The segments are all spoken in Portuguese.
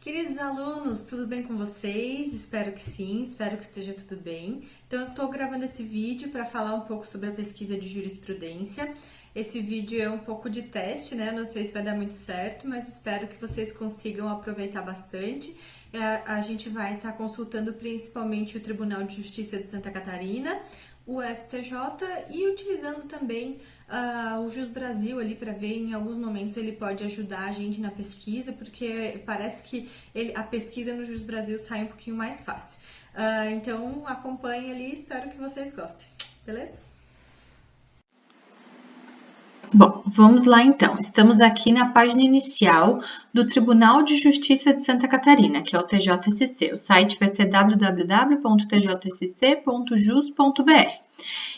Queridos alunos, tudo bem com vocês? Espero que sim, espero que esteja tudo bem. Então, eu estou gravando esse vídeo para falar um pouco sobre a pesquisa de jurisprudência. Esse vídeo é um pouco de teste, né? Não sei se vai dar muito certo, mas espero que vocês consigam aproveitar bastante. A gente vai estar consultando principalmente o Tribunal de Justiça de Santa Catarina, o STJ e utilizando também o Jus Brasil ali para ver em alguns momentos ele pode ajudar a gente na pesquisa, porque parece que a pesquisa no Jus Brasil sai um pouquinho mais fácil. Então acompanhe ali, espero que vocês gostem, beleza? Bom, vamos lá então. Estamos aqui na página inicial do Tribunal de Justiça de Santa Catarina, que é o TJSC. O site vai ser www.tjsc.jus.br.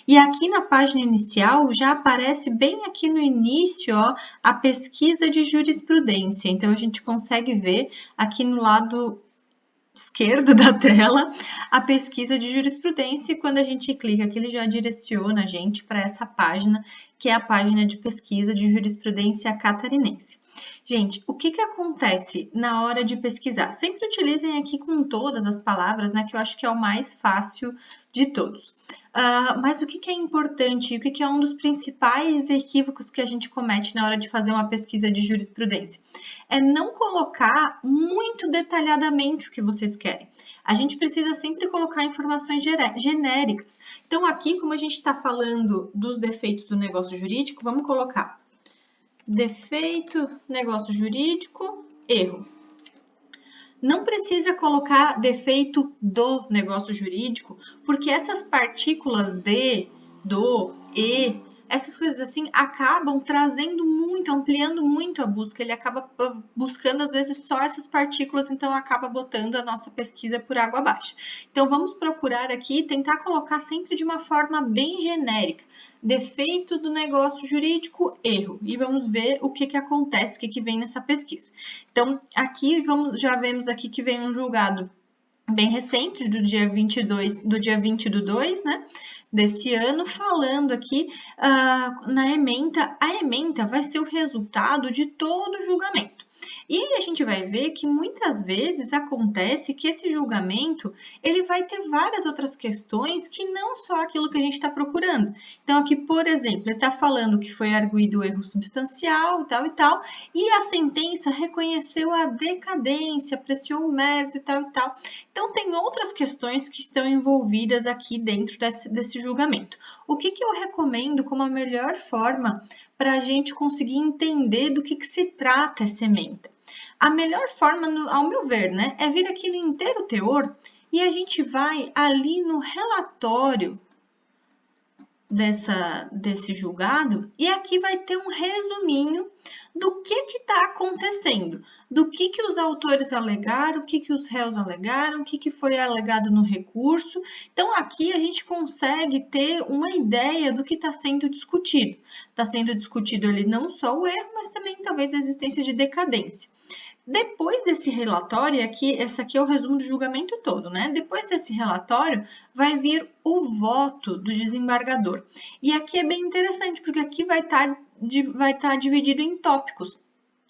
E aqui na página inicial já aparece bem aqui no início, ó, a pesquisa de jurisprudência. Então a gente consegue ver aqui no lado esquerdo da tela a pesquisa de jurisprudência e quando a gente clica aqui ele já direciona a gente para essa página que é a página de pesquisa de jurisprudência catarinense. Gente, o que acontece na hora de pesquisar? Sempre utilizem aqui com todas as palavras, né, que eu acho que é o mais fácil de todos. Mas o que é importante e o que é um dos principais equívocos que a gente comete na hora de fazer uma pesquisa de jurisprudência? É não colocar muito detalhadamente o que vocês querem. A gente precisa sempre colocar informações genéricas. Então, aqui, como a gente está falando dos defeitos do negócio jurídico, vamos colocar defeito, negócio jurídico, erro. Não precisa colocar defeito do negócio jurídico, porque essas partículas de, do, e, essas coisas assim acabam trazendo muito, ampliando muito a busca. Ele acaba buscando às vezes só essas partículas, então acaba botando a nossa pesquisa por água abaixo. Então vamos procurar aqui tentar colocar sempre de uma forma bem genérica. Defeito do negócio jurídico, erro. E vamos ver o que acontece, o que vem nessa pesquisa. Então, aqui já vemos aqui que vem um julgado bem recente, do dia 22, do dia 20 do 2, né, desse ano, falando aqui na ementa. A ementa vai ser o resultado de todo o julgamento. E a gente vai ver que muitas vezes acontece que esse julgamento ele vai ter várias outras questões que não só aquilo que a gente está procurando. Então, aqui, por exemplo, ele está falando que foi arguido o erro substancial e tal, e a sentença reconheceu a decadência, apreciou o mérito e tal. Então, tem outras questões que estão envolvidas aqui dentro desse julgamento. O que eu recomendo como a melhor forma para a gente conseguir entender do que se trata essa ementa? A melhor forma, ao meu ver, né, é vir aqui no inteiro teor e a gente vai ali no relatório desse julgado e aqui vai ter um resuminho do que está acontecendo, do que os autores alegaram, o que os réus alegaram, o que foi alegado no recurso. Então, aqui a gente consegue ter uma ideia do que está sendo discutido. Está sendo discutido ali não só o erro, mas também talvez a existência de decadência. Depois desse relatório, esse aqui é o resumo do julgamento todo, né? Depois desse relatório, vai vir o voto do desembargador. E aqui é bem interessante, porque aqui vai estar dividido em tópicos.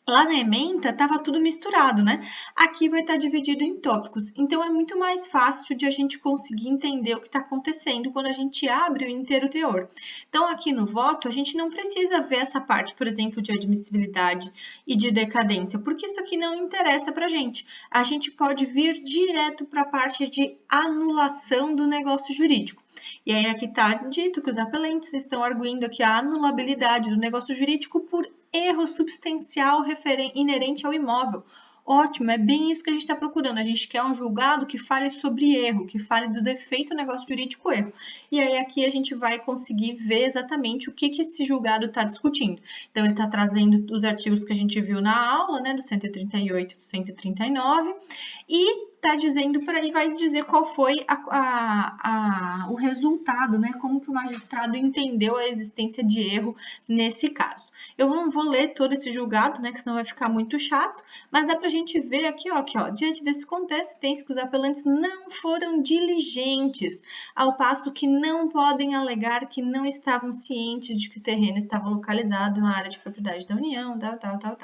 Lá na ementa estava tudo misturado, né? Aqui vai estar dividido em tópicos. Então é muito mais fácil de a gente conseguir entender o que está acontecendo quando a gente abre o inteiro teor. Então aqui no voto a gente não precisa ver essa parte, por exemplo, de admissibilidade e de decadência, porque isso aqui não interessa para a gente. A gente pode vir direto para a parte de anulação do negócio jurídico. E aí aqui está dito que os apelentes estão arguindo aqui a anulabilidade do negócio jurídico por erro substancial inerente ao imóvel. Ótimo, é bem isso que a gente está procurando. A gente quer um julgado que fale sobre erro, que fale do defeito do negócio jurídico erro. E aí aqui a gente vai conseguir ver exatamente o que esse julgado está discutindo. Então, ele está trazendo os artigos que a gente viu na aula, né, do 138 e do 139, e tá dizendo e vai dizer qual foi o resultado, né? Como que o magistrado entendeu a existência de erro nesse caso. Eu não vou ler todo esse julgado, né? Que senão vai ficar muito chato, mas dá pra gente ver aqui, ó, diante desse contexto, tem-se que os apelantes não foram diligentes, ao passo que não podem alegar que não estavam cientes de que o terreno estava localizado na área de propriedade da União, tal.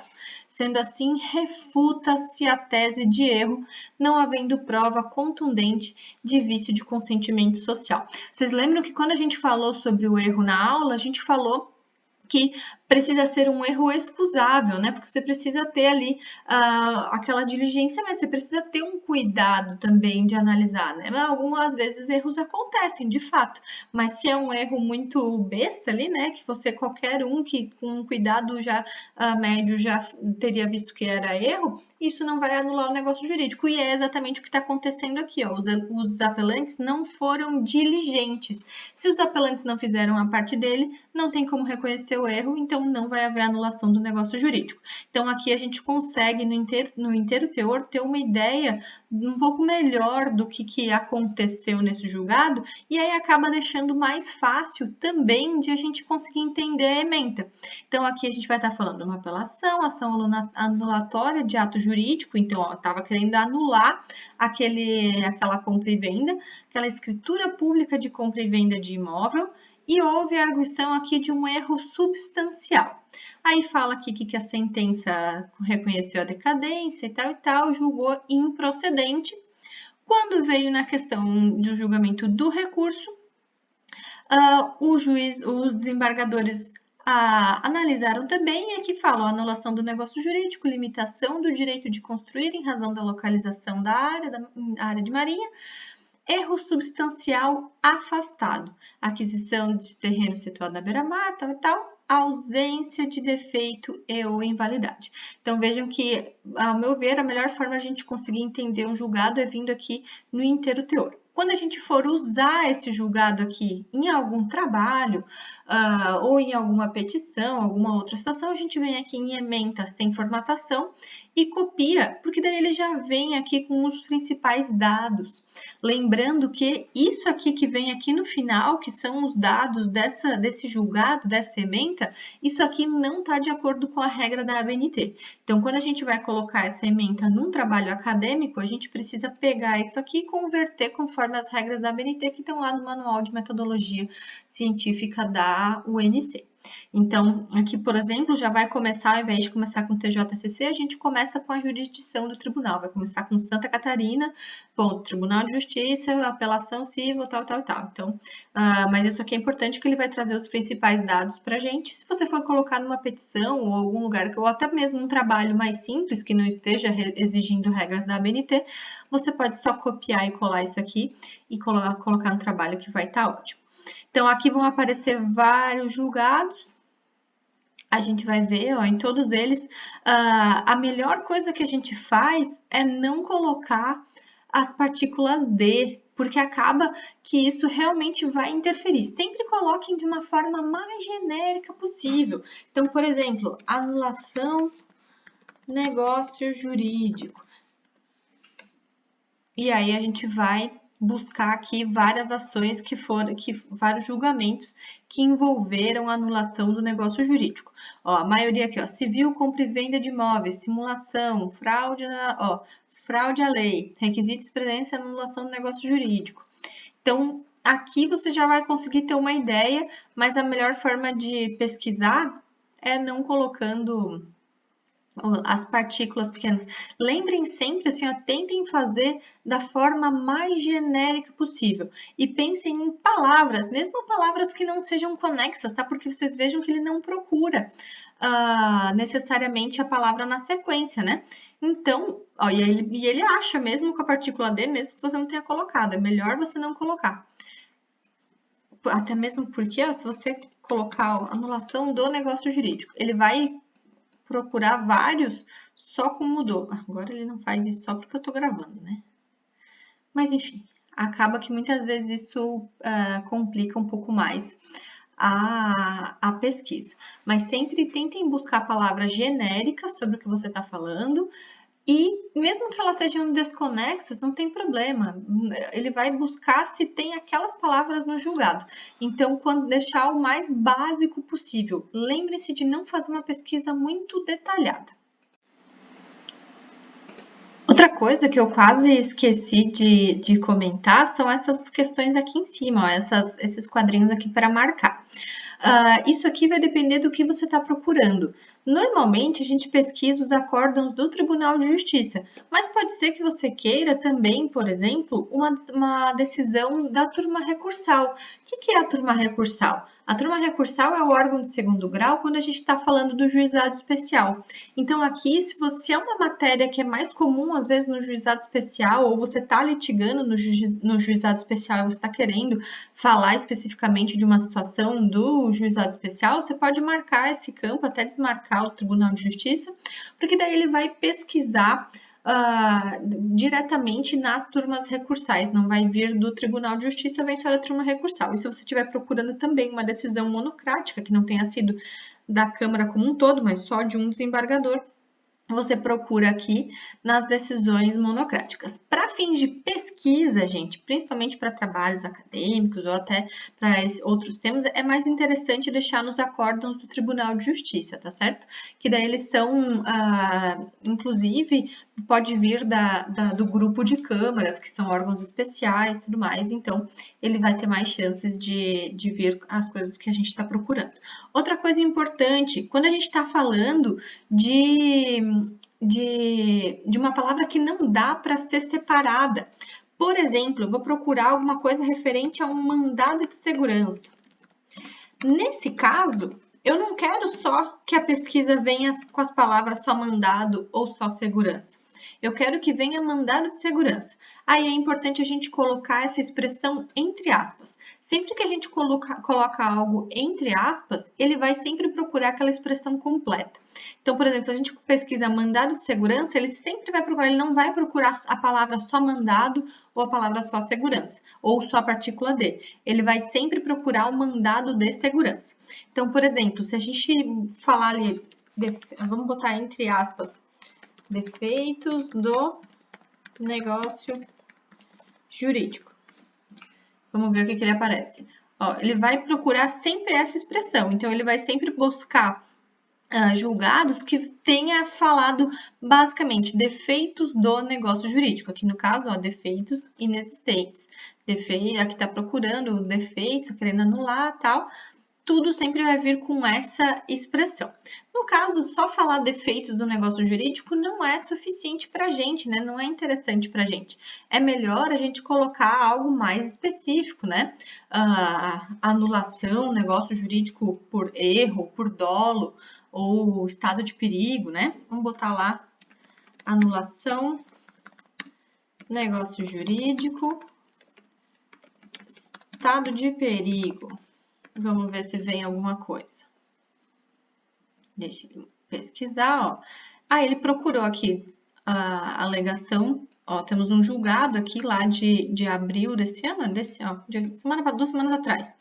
Sendo assim, refuta-se a tese de erro, não havendo prova contundente de vício de consentimento social. Vocês lembram que quando a gente falou sobre o erro na aula, a gente falou que precisa ser um erro excusável, né? Porque você precisa ter ali aquela diligência, mas você precisa ter um cuidado também de analisar, né? Algumas vezes erros acontecem, de fato, mas se é um erro muito besta ali, né? Que você, qualquer um que com um cuidado já médio já teria visto que era erro, isso não vai anular o negócio jurídico. E é exatamente o que está acontecendo aqui, ó. Os apelantes não foram diligentes. Se os apelantes não fizeram a parte dele, não tem como reconhecer o erro, então não vai haver anulação do negócio jurídico. Então aqui a gente consegue no inteiro teor ter uma ideia um pouco melhor do que aconteceu nesse julgado, e aí acaba deixando mais fácil também de a gente conseguir entender a ementa. Então aqui a gente vai estar falando de uma apelação, ação anulatória de ato jurídico, então estava querendo anular aquela compra e venda, aquela escritura pública de compra e venda de imóvel, e houve a arguição aqui de um erro substancial. Aí fala aqui que a sentença reconheceu a decadência e tal, julgou improcedente. Quando veio na questão do julgamento do recurso, os desembargadores analisaram também e aqui falam anulação do negócio jurídico, limitação do direito de construir em razão da localização da área de marinha, erro substancial afastado, aquisição de terreno situado na beira-mar, tal, ausência de defeito e ou invalidade. Então, vejam que, ao meu ver, a melhor forma de a gente conseguir entender um julgado é vindo aqui no inteiro teor. Quando a gente for usar esse julgado aqui em algum trabalho ou em alguma petição, alguma outra situação, a gente vem aqui em ementa sem formatação e copia, porque daí ele já vem aqui com os principais dados. Lembrando que isso aqui que vem aqui no final, que são os dados desse julgado, dessa ementa, isso aqui não está de acordo com a regra da ABNT. Então, quando a gente vai colocar essa ementa num trabalho acadêmico, a gente precisa pegar isso aqui e converter conforme as regras da ABNT que estão lá no Manual de Metodologia Científica da UNC. Então, aqui, por exemplo, já vai começar, ao invés de começar com TJSC, a gente começa com a jurisdição do tribunal. Vai começar com Santa Catarina, ponto, Tribunal de Justiça, apelação civil, tal. Então, mas isso aqui é importante que ele vai trazer os principais dados para a gente. Se você for colocar numa petição ou algum lugar, ou até mesmo um trabalho mais simples, que não esteja exigindo regras da ABNT, você pode só copiar e colar isso aqui e colocar no trabalho que vai estar ótimo. Então, aqui vão aparecer vários julgados. A gente vai ver, ó, em todos eles, a melhor coisa que a gente faz é não colocar as partículas D, porque acaba que isso realmente vai interferir. Sempre coloquem de uma forma mais genérica possível. Então, por exemplo, anulação, negócio jurídico. E aí a gente vai buscar aqui várias ações vários julgamentos que envolveram a anulação do negócio jurídico. Ó, a maioria aqui, ó, civil, compra e venda de imóveis, simulação, fraude à lei, requisitos, presença e anulação do negócio jurídico. Então, aqui você já vai conseguir ter uma ideia, mas a melhor forma de pesquisar é não colocando as partículas pequenas. Lembrem sempre, assim, ó, tentem fazer da forma mais genérica possível. E pensem em palavras, mesmo palavras que não sejam conexas, tá? Porque vocês vejam que ele não procura necessariamente a palavra na sequência, né? Então, ó, e ele acha mesmo com a partícula D, mesmo que você não tenha colocado. É melhor você não colocar. Até mesmo porque, ó, se você colocar anulação do negócio jurídico, ele vai procurar vários só com mudou. Agora ele não faz isso só porque eu tô gravando, né? Mas enfim, acaba que muitas vezes isso complica um pouco mais a pesquisa. Mas sempre tentem buscar palavras genéricas sobre o que você está falando e mesmo que elas sejam desconexas, não tem problema. Ele vai buscar se tem aquelas palavras no julgado. Então, quando deixar o mais básico possível. Lembre-se de não fazer uma pesquisa muito detalhada. Outra coisa que eu quase esqueci de comentar são essas questões aqui em cima, ó, esses quadrinhos aqui para marcar. Isso aqui vai depender do que você está procurando. Normalmente, a gente pesquisa os acórdãos do Tribunal de Justiça, mas pode ser que você queira também, por exemplo, uma decisão da turma recursal. O que é a turma recursal? A turma recursal é o órgão de segundo grau quando a gente está falando do juizado especial. Então, aqui, se você é uma matéria que é mais comum, às vezes, no juizado especial, ou você está litigando no juizado especial e você está querendo falar especificamente de uma situação do juizado especial, você pode marcar esse campo, até desmarcar o Tribunal de Justiça, porque daí ele vai pesquisar diretamente nas turmas recursais, não vai vir do Tribunal de Justiça, vem só da turma recursal. E se você estiver procurando também uma decisão monocrática, que não tenha sido da Câmara como um todo, mas só de um desembargador, você procura aqui nas decisões monocráticas. Para fins de pesquisa, gente, principalmente para trabalhos acadêmicos ou até para outros temas, é mais interessante deixar nos acórdãos do Tribunal de Justiça, tá certo? Que daí eles são, inclusive, pode vir do grupo de câmaras, que são órgãos especiais e tudo mais, então ele vai ter mais chances de vir as coisas que a gente está procurando. Outra coisa importante, quando a gente está falando de uma palavra que não dá para ser separada. Por exemplo, eu vou procurar alguma coisa referente a um mandado de segurança. Nesse caso, eu não quero só que a pesquisa venha com as palavras só mandado ou só segurança. Eu quero que venha mandado de segurança. Aí é importante a gente colocar essa expressão entre aspas. Sempre que a gente coloca algo entre aspas, ele vai sempre procurar aquela expressão completa. Então, por exemplo, se a gente pesquisa mandado de segurança, ele sempre vai procurar, ele não vai procurar a palavra só mandado ou a palavra só segurança, ou só a partícula de. Ele vai sempre procurar o mandado de segurança. Então, por exemplo, se a gente falar ali, vamos botar entre aspas, defeitos do negócio jurídico. Vamos ver o que ele aparece. Ó, ele vai procurar sempre essa expressão, então ele vai sempre buscar julgados que tenha falado basicamente defeitos do negócio jurídico. Aqui no caso, ó, defeitos inexistentes. Aqui está procurando defeitos, querendo anular tal. Tudo sempre vai vir com essa expressão. No caso, só falar defeitos do negócio jurídico não é suficiente para a gente, né? Não é interessante para a gente. É melhor a gente colocar algo mais específico, né? Anulação, negócio jurídico por erro, por dolo ou estado de perigo, né? Vamos botar lá anulação, negócio jurídico, estado de perigo. Vamos ver se vem alguma coisa. Deixa eu pesquisar, ó. Ele procurou aqui a alegação, ó, temos um julgado aqui lá de abril desse ano, ó, 2 semanas atrás,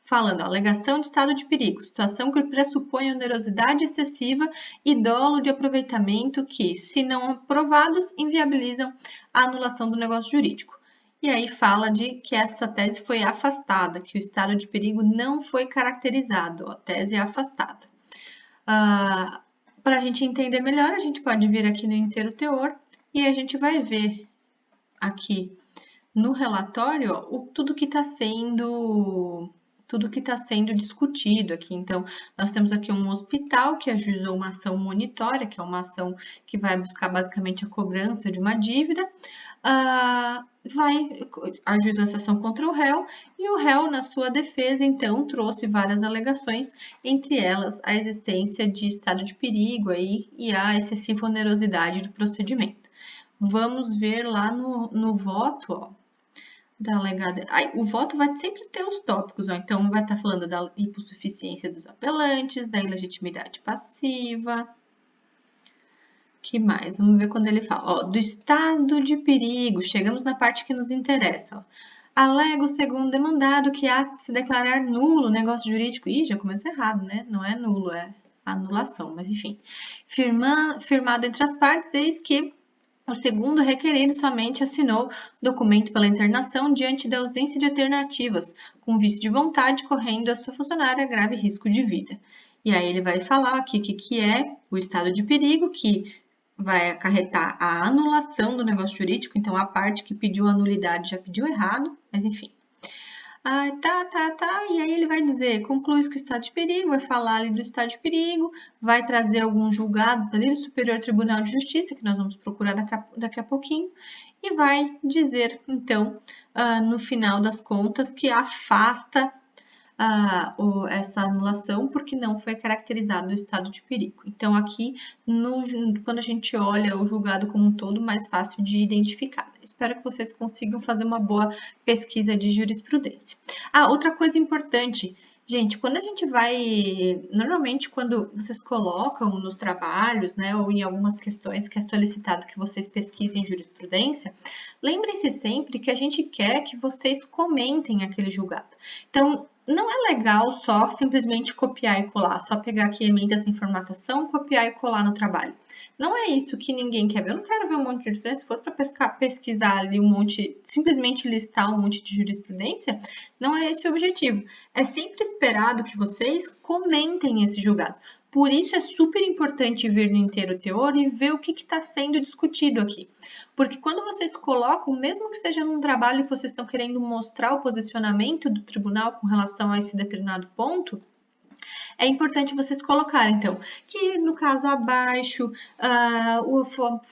falando, ó, alegação de estado de perigo, situação que pressupõe onerosidade excessiva e dolo de aproveitamento que, se não aprovados, inviabilizam a anulação do negócio jurídico. E aí fala de que essa tese foi afastada, que o estado de perigo não foi caracterizado, ó, tese afastada. Para a gente entender melhor, a gente pode vir aqui no inteiro teor e a gente vai ver aqui no relatório ó, tudo que está sendo discutido aqui. Então, nós temos aqui um hospital que ajuizou uma ação monitória, que é uma ação que vai buscar basicamente a cobrança de uma dívida, ajuizou essa ação contra o réu, e o réu, na sua defesa, então, trouxe várias alegações, entre elas a existência de estado de perigo aí, e a excessiva onerosidade do procedimento. Vamos ver lá no voto, ó, da alegada. O voto vai sempre ter os tópicos, ó. Então vai estar falando da hipossuficiência dos apelantes, da ilegitimidade passiva. Que mais? Vamos ver quando ele fala. Ó, do estado de perigo. Chegamos na parte que nos interessa. Ó. Alega o segundo demandado que há de se declarar nulo o negócio jurídico. Ih, já começou errado, né? Não é nulo, é anulação, mas enfim. Firmado entre as partes, eis que O segundo requerente somente assinou documento pela internação diante da ausência de alternativas, com vício de vontade, correndo a sua funcionária grave risco de vida. E aí ele vai falar aqui que é o estado de perigo, que vai acarretar a anulação do negócio jurídico, então a parte que pediu a nulidade já pediu errado, mas enfim. E aí ele vai dizer, conclui que o estado de perigo, vai falar ali do estado de perigo, vai trazer alguns julgados ali do Superior Tribunal de Justiça, que nós vamos procurar daqui a pouquinho, e vai dizer, então, no final das contas, que afasta essa anulação porque não foi caracterizado o estado de perigo. Então, aqui, quando a gente olha o julgado como um todo, mais fácil de identificar. Espero que vocês consigam fazer uma boa pesquisa de jurisprudência. Outra coisa importante, gente, quando a gente vai, normalmente quando vocês colocam nos trabalhos, né, ou em algumas questões que é solicitado que vocês pesquisem jurisprudência, lembrem-se sempre que a gente quer que vocês comentem aquele julgado. Então, não é legal só simplesmente copiar e colar, só pegar aqui emenda essa informação, copiar e colar no trabalho. Não é isso que ninguém quer ver. Eu não quero ver um monte de jurisprudência. Se for para pesquisar ali um monte, simplesmente listar um monte de jurisprudência, não é esse o objetivo. É sempre esperado que vocês comentem esse julgado. Por isso é super importante vir no inteiro teor e ver o que está sendo discutido aqui. Porque quando vocês colocam, mesmo que seja num trabalho que vocês estão querendo mostrar o posicionamento do tribunal com relação a esse determinado ponto, é importante vocês colocarem, então, que no caso abaixo,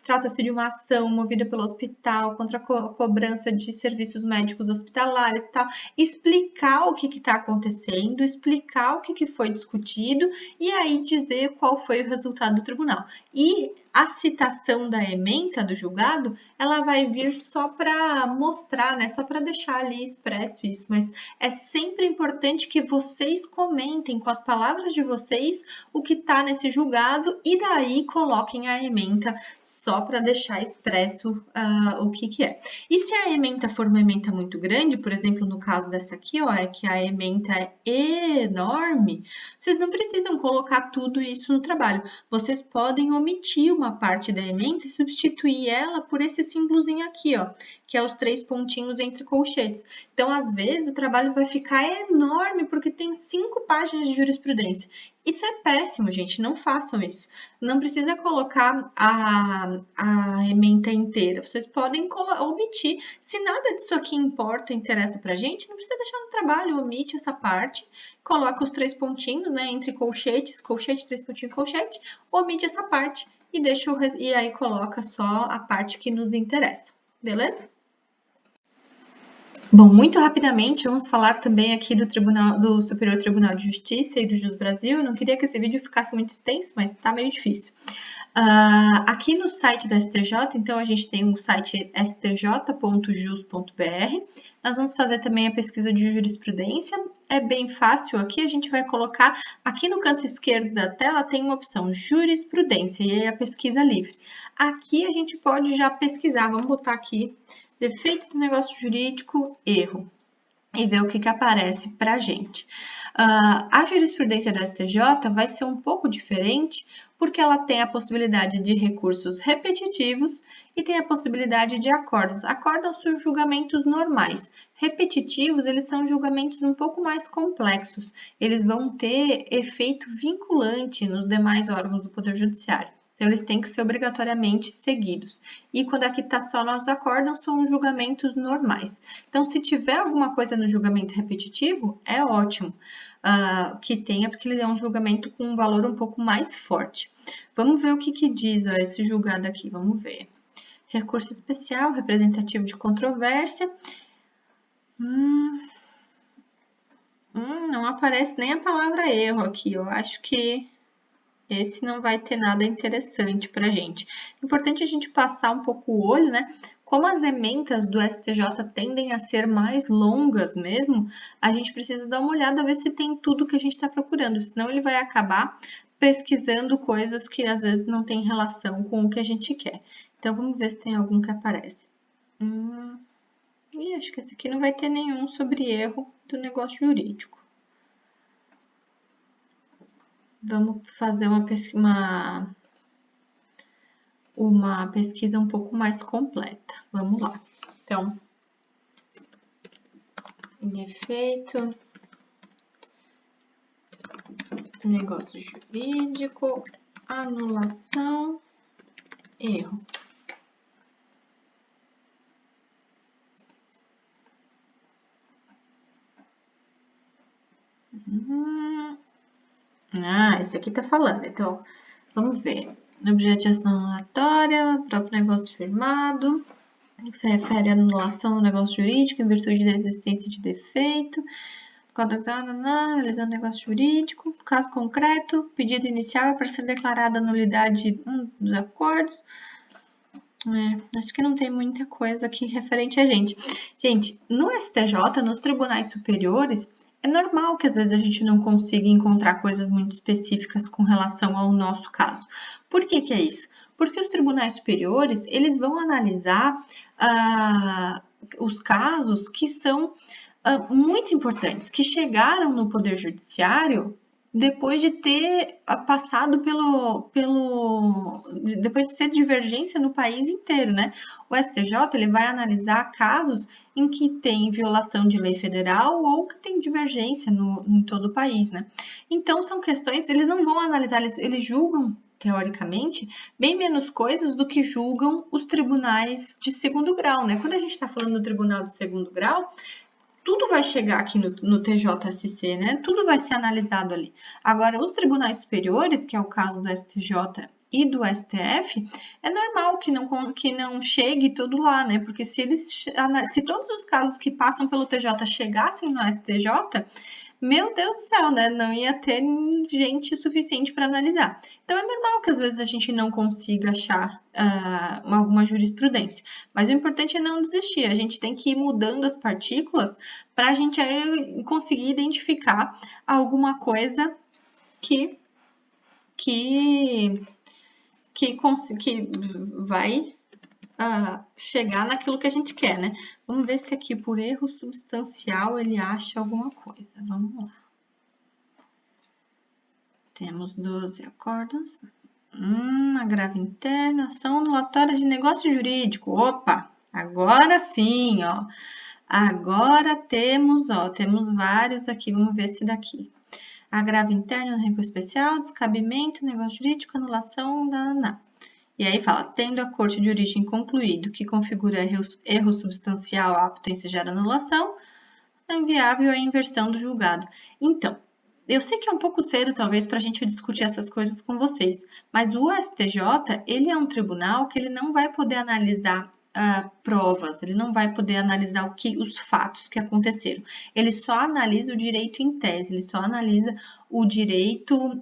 trata-se de uma ação movida pelo hospital contra a cobrança de serviços médicos hospitalares e tal, explicar o que está acontecendo, explicar o que foi discutido e aí dizer qual foi o resultado do tribunal. E a citação da ementa do julgado, ela vai vir só para mostrar, né? Só para deixar ali expresso isso, mas é sempre importante que vocês comentem com as palavras de vocês o que está nesse julgado e daí coloquem a ementa só para deixar expresso o que é. E se a ementa for uma ementa muito grande, por exemplo, no caso dessa aqui, ó, é que a ementa é enorme, vocês não precisam colocar tudo isso no trabalho. Vocês podem omitir uma parte da ementa e substituir ela por esse símbolozinho aqui, ó, que é os 3 pontinhos entre colchetes. Então, às vezes, o trabalho vai ficar enorme porque tem 5 páginas de jurisprudência. Isso é péssimo, gente, não façam isso. Não precisa colocar a ementa inteira. Vocês podem omitir. Se nada disso aqui importa, interessa pra gente, não precisa deixar no trabalho, omite essa parte, coloca os 3 pontinhos, né, entre colchetes, colchete, 3 pontinhos, colchete, omite essa parte e aí coloca só a parte que nos interessa, beleza? Bom, muito rapidamente, vamos falar também aqui do Superior Tribunal de Justiça e do Jus Brasil. Eu não queria que esse vídeo ficasse muito extenso, mas está meio difícil. Aqui no site do STJ, então, a gente tem o site stj.jus.br. Nós vamos fazer também a pesquisa de jurisprudência. É bem fácil aqui, a gente vai colocar, aqui no canto esquerdo da tela tem uma opção jurisprudência, e aí a pesquisa livre. Aqui a gente pode já pesquisar, vamos botar aqui, defeito do negócio jurídico, erro, e ver o que aparece para a gente. A jurisprudência da STJ vai ser um pouco diferente, porque ela tem a possibilidade de recursos repetitivos e tem a possibilidade de acordos. Acordos são julgamentos normais. Repetitivos, eles são julgamentos um pouco mais complexos. Eles vão ter efeito vinculante nos demais órgãos do Poder Judiciário. Então, eles têm que ser obrigatoriamente seguidos. E quando aqui está só nos acordos, são julgamentos normais. Então, se tiver alguma coisa no julgamento repetitivo, é ótimo que tenha, porque ele é um julgamento com um valor um pouco mais forte. Vamos ver o que diz esse julgado aqui, vamos ver. Recurso especial, representativo de controvérsia. Não aparece nem a palavra erro aqui, eu acho que esse não vai ter nada interessante para a gente. É importante a gente passar um pouco o olho, né? Como as ementas do STJ tendem a ser mais longas mesmo, a gente precisa dar uma olhada, ver se tem tudo que a gente está procurando, senão ele vai acabar pesquisando coisas que às vezes não tem relação com o que a gente quer. Então, vamos ver se tem algum que aparece. Acho que esse aqui não vai ter nenhum sobre erro do negócio jurídico. Vamos fazer uma pesquisa um pouco mais completa. Vamos lá. Então, defeito, negócio jurídico, anulação, erro. Esse aqui tá falando. Então, vamos ver. Objeto de ação anulatória, próprio negócio firmado, que se refere à anulação do negócio jurídico em virtude da existência de defeito, realizando negócio jurídico, caso concreto, pedido inicial é para ser declarada a nulidade dos acordos. Acho que não tem muita coisa aqui referente a gente. Gente, no STJ, nos tribunais superiores, é normal que às vezes a gente não consiga encontrar coisas muito específicas com relação ao nosso caso. Por que que é isso? Porque os tribunais superiores, eles vão analisar os casos que são muito importantes, que chegaram no Poder Judiciário depois de ter passado depois de ser divergência no país inteiro, né? O STJ ele vai analisar casos em que tem violação de lei federal ou que tem divergência em todo o país, né? Então são questões, eles não vão analisar, eles julgam teoricamente, bem menos coisas do que julgam os tribunais de segundo grau, né? Quando a gente está falando do tribunal de segundo grau, tudo vai chegar aqui no TJSC, né? Tudo vai ser analisado ali. Agora, os tribunais superiores, que é o caso do STJ e do STF, é normal que não chegue tudo lá, né? Porque se todos os casos que passam pelo TJ chegassem no STJ, meu Deus do céu, né? Não ia ter gente suficiente para analisar. Então, é normal que às vezes a gente não consiga achar alguma jurisprudência. Mas o importante é não desistir. A gente tem que ir mudando as partículas para a gente conseguir identificar alguma coisa que vai chegar naquilo que a gente quer, né? Vamos ver se aqui por erro substancial ele acha alguma coisa. Vamos lá. Temos 12 acordos. Agravo interno, ação anulatória de negócio jurídico. Opa, agora sim, ó. Agora temos vários aqui. Vamos ver se daqui. Agravo interno, recurso especial, descabimento, negócio jurídico, anulação, E aí fala, tendo a corte de origem concluído que configura erro substancial apto a ensejar anulação, é inviável a inversão do julgado. Então, eu sei que é um pouco cedo, talvez, para a gente discutir essas coisas com vocês, mas o STJ, ele é um tribunal que ele não vai poder analisar provas, ele não vai poder analisar os fatos que aconteceram. Ele só analisa o direito em tese, ele só analisa o direito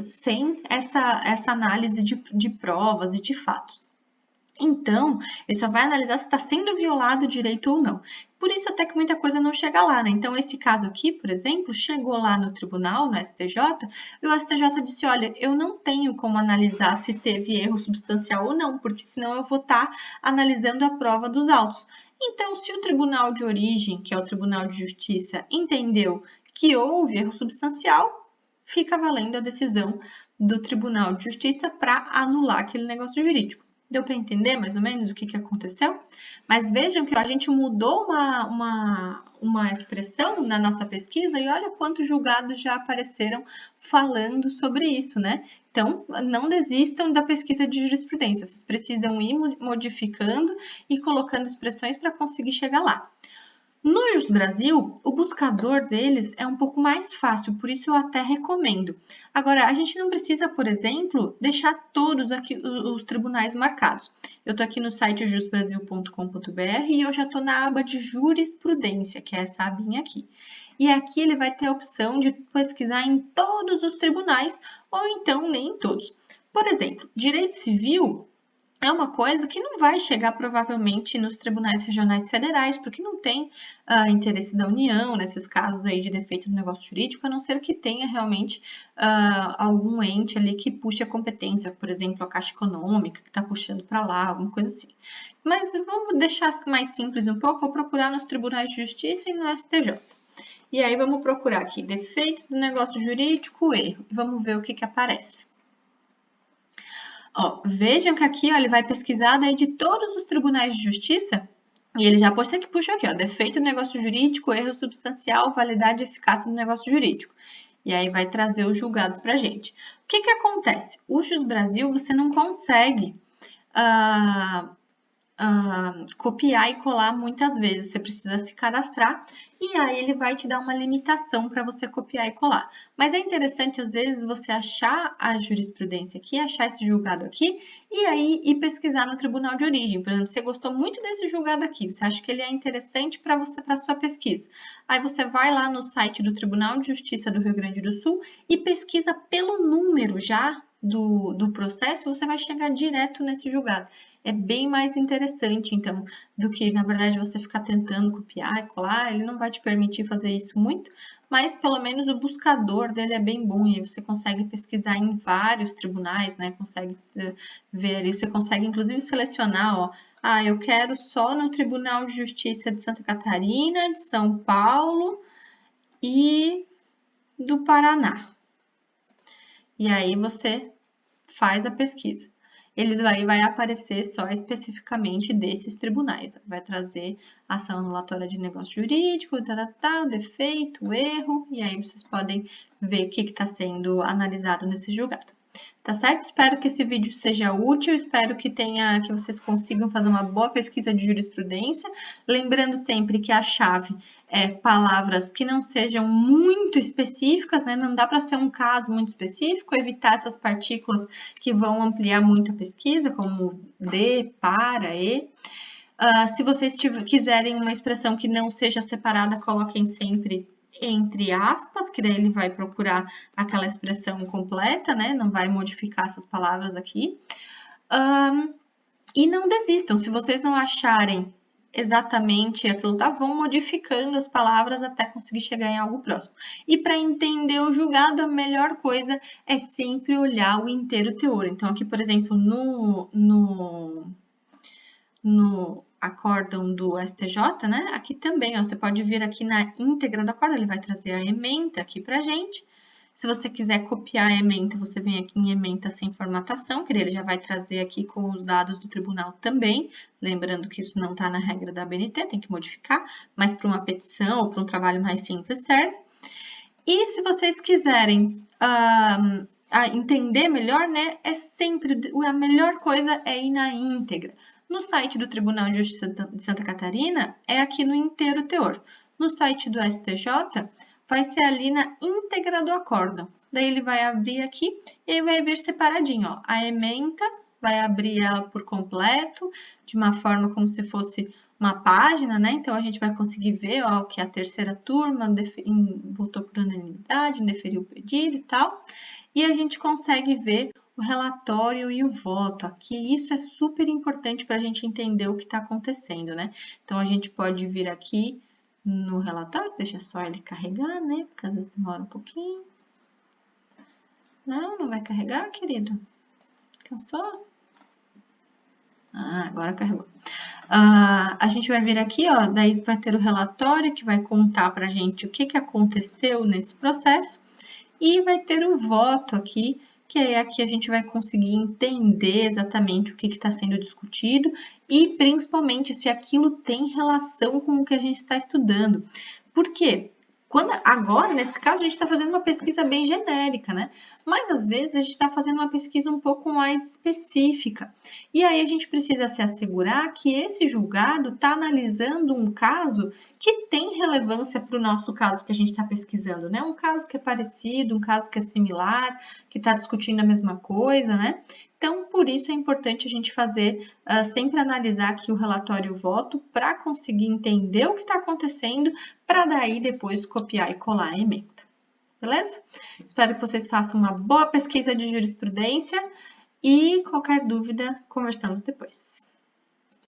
sem essa análise de provas e de fatos. Então, ele só vai analisar se está sendo violado o direito ou não. Por isso até que muita coisa não chega lá, né? Então, esse caso aqui, por exemplo, chegou lá no tribunal, no STJ, e o STJ disse, olha, eu não tenho como analisar se teve erro substancial ou não, porque senão eu vou estar analisando a prova dos autos. Então, se o tribunal de origem, que é o Tribunal de Justiça, entendeu que houve erro substancial, fica valendo a decisão do Tribunal de Justiça para anular aquele negócio jurídico. Deu para entender mais ou menos o que aconteceu? Mas vejam que a gente mudou uma expressão na nossa pesquisa e olha quantos julgados já apareceram falando sobre isso, né? Então, não desistam da pesquisa de jurisprudência, vocês precisam ir modificando e colocando expressões para conseguir chegar lá. No Jus Brasil, o buscador deles é um pouco mais fácil, por isso eu até recomendo. Agora, a gente não precisa, por exemplo, deixar todos aqui os tribunais marcados. Eu estou aqui no site jusbrasil.com.br e eu já estou na aba de jurisprudência, que é essa abinha aqui. E aqui ele vai ter a opção de pesquisar em todos os tribunais, ou então nem em todos. Por exemplo, direito civil é uma coisa que não vai chegar provavelmente nos tribunais regionais federais, porque não tem interesse da União nesses casos aí de defeito do negócio jurídico, a não ser que tenha realmente algum ente ali que puxe a competência, por exemplo, a Caixa Econômica, que está puxando para lá, alguma coisa assim. Mas vamos deixar mais simples um pouco, vou procurar nos tribunais de justiça e no STJ. E aí vamos procurar aqui, defeito do negócio jurídico, erro, e vamos ver o que aparece. Ó, vejam que aqui, ó, ele vai pesquisar daí de todos os tribunais de justiça e ele já pode ser que puxa aqui, ó, defeito do negócio jurídico, erro substancial, validade e eficácia do negócio jurídico. E aí vai trazer os julgados pra gente. O que que acontece? O Jus Brasil, você não consegue copiar e colar muitas vezes. Você precisa se cadastrar e aí ele vai te dar uma limitação para você copiar e colar. Mas é interessante, às vezes, você achar a jurisprudência aqui, achar esse julgado aqui e aí ir pesquisar no tribunal de origem. Por exemplo, você gostou muito desse julgado aqui, você acha que ele é interessante para você, para sua pesquisa. Aí você vai lá no site do Tribunal de Justiça do Rio Grande do Sul e pesquisa pelo número já do processo, você vai chegar direto nesse julgado. É bem mais interessante, então, do que, na verdade, você ficar tentando copiar e colar. Ele não vai te permitir fazer isso muito, mas pelo menos o buscador dele é bem bom e aí você consegue pesquisar em vários tribunais, né? Consegue ver ali, você consegue inclusive selecionar, ó, eu quero só no Tribunal de Justiça de Santa Catarina, de São Paulo e do Paraná. E aí você faz a pesquisa. Ele vai aparecer só especificamente desses tribunais. Vai trazer ação anulatória de negócio jurídico, o defeito, o erro, e aí vocês podem ver o que está sendo analisado nesse julgado. Tá certo? Espero que esse vídeo seja útil, espero que vocês consigam fazer uma boa pesquisa de jurisprudência. Lembrando sempre que a chave é palavras que não sejam muito específicas, né? Não dá para ser um caso muito específico, evitar essas partículas que vão ampliar muito a pesquisa, como de, para, e. Se vocês quiserem uma expressão que não seja separada, coloquem sempre entre aspas, que daí ele vai procurar aquela expressão completa, né? Não vai modificar essas palavras aqui. E não desistam, se vocês não acharem exatamente aquilo, tá? Vão modificando as palavras até conseguir chegar em algo próximo. E para entender o julgado, a melhor coisa é sempre olhar o inteiro teor. Então, aqui, por exemplo, no acórdão do STJ, né? Aqui também, ó, você pode vir aqui na íntegra do acórdão, ele vai trazer a ementa aqui pra gente. Se você quiser copiar a ementa, você vem aqui em ementa sem formatação, que ele já vai trazer aqui com os dados do tribunal também. Lembrando que isso não está na regra da ABNT, tem que modificar, mas para uma petição ou para um trabalho mais simples serve. E se vocês quiserem entender melhor, né, a melhor coisa é ir na íntegra. No site do Tribunal de Justiça de Santa Catarina, é aqui no inteiro teor. No site do STJ, vai ser ali na íntegra do acórdão. Daí ele vai abrir aqui e aí vai vir separadinho, ó. A ementa, vai abrir ela por completo, de uma forma como se fosse uma página, né? Então, a gente vai conseguir ver, ó, que a terceira turma votou por unanimidade, indeferiu o pedido e tal. E a gente consegue ver o relatório e o voto aqui. Isso é super importante para a gente entender o que está acontecendo, né? Então, a gente pode vir aqui no relatório, deixa só ele carregar, né? Porque às vezes demora um pouquinho. Não vai carregar, querido? Cansou? Agora carregou. A gente vai vir aqui, ó, daí vai ter o relatório que vai contar pra gente o que aconteceu nesse processo e vai ter o voto aqui, que é aqui a gente vai conseguir entender exatamente o que está sendo discutido e principalmente se aquilo tem relação com o que a gente está estudando. Por quê? Agora, nesse caso, a gente está fazendo uma pesquisa bem genérica, né? Mas, às vezes, a gente está fazendo uma pesquisa um pouco mais específica. E aí, a gente precisa se assegurar que esse julgado está analisando um caso que tem relevância para o nosso caso que a gente está pesquisando, né? Um caso que é parecido, um caso que é similar, que está discutindo a mesma coisa, né? Então, por isso é importante a gente fazer, sempre analisar aqui o relatório e o voto para conseguir entender o que está acontecendo, para daí depois copiar e colar a ementa. Beleza? Espero que vocês façam uma boa pesquisa de jurisprudência e qualquer dúvida, conversamos depois.